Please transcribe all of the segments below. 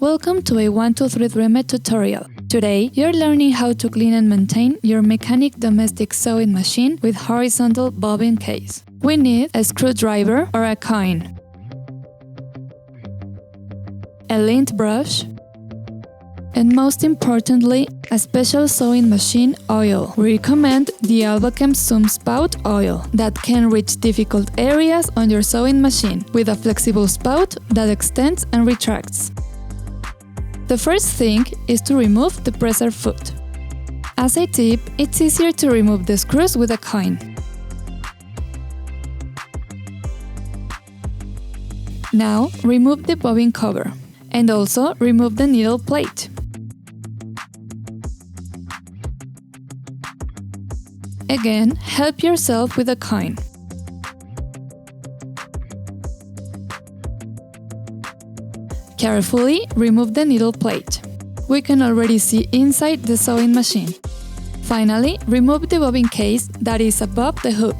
Welcome to a 1-2-3 Remedy tutorial. Today, you're learning how to clean and maintain your mechanic domestic sewing machine with horizontal bobbin case. We need a screwdriver or a coin, a lint brush, and most importantly, a special sewing machine oil. We recommend the Albacem Zoom Spout oil that can reach difficult areas on your sewing machine with a flexible spout that extends and retracts. The first thing is to remove the presser foot. As a tip, it's easier to remove the screws with a coin. Now, remove the bobbin cover and also remove the needle plate. Again, help yourself with a coin. Carefully remove the needle plate. We can already see inside the sewing machine. Finally, remove the bobbin case that is above the hook.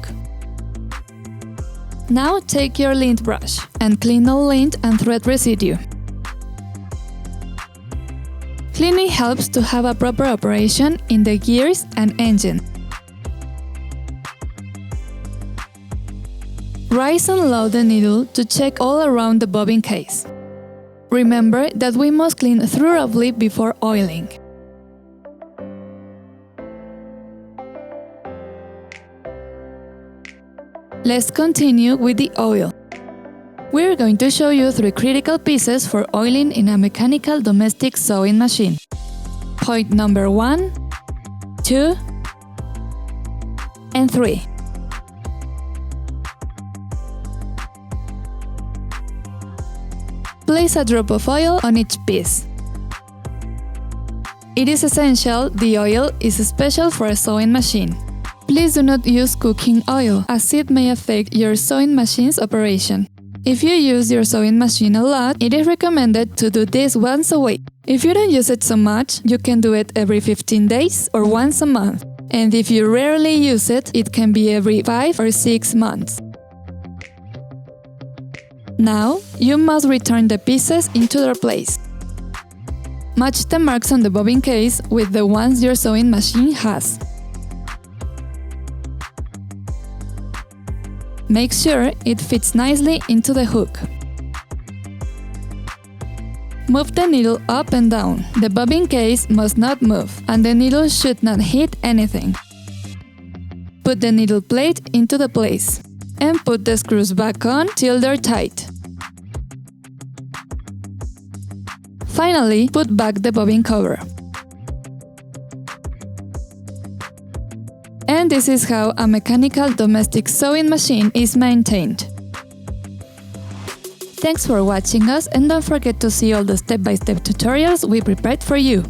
Now take your lint brush and clean all lint and thread residue. Cleaning helps to have a proper operation in the gears and engine. Rise and load the needle to check all around the bobbin case. Remember that we must clean thoroughly before oiling. Let's continue with the oil. We're going to show you 3 critical pieces for oiling in a mechanical domestic sewing machine. Point number 1, 2, and 3. Place a drop of oil on each piece. It is essential the oil is special for a sewing machine. Please do not use cooking oil, as it may affect your sewing machine's operation. If you use your sewing machine a lot, it is recommended to do this once a week. If you don't use it so much, you can do it every 15 days or once a month. And if you rarely use it, it can be every 5 or 6 months. Now, you must return the pieces into their place. Match the marks on the bobbin case with the ones your sewing machine has. Make sure it fits nicely into the hook. Move the needle up and down. The bobbin case must not move, and the needle should not hit anything. Put the needle plate into the place and put the screws back on till they're tight. Finally, put back the bobbin cover. And this is how a mechanical domestic sewing machine is maintained. Thanks for watching us, and don't forget to see all the step-by-step tutorials we prepared for you.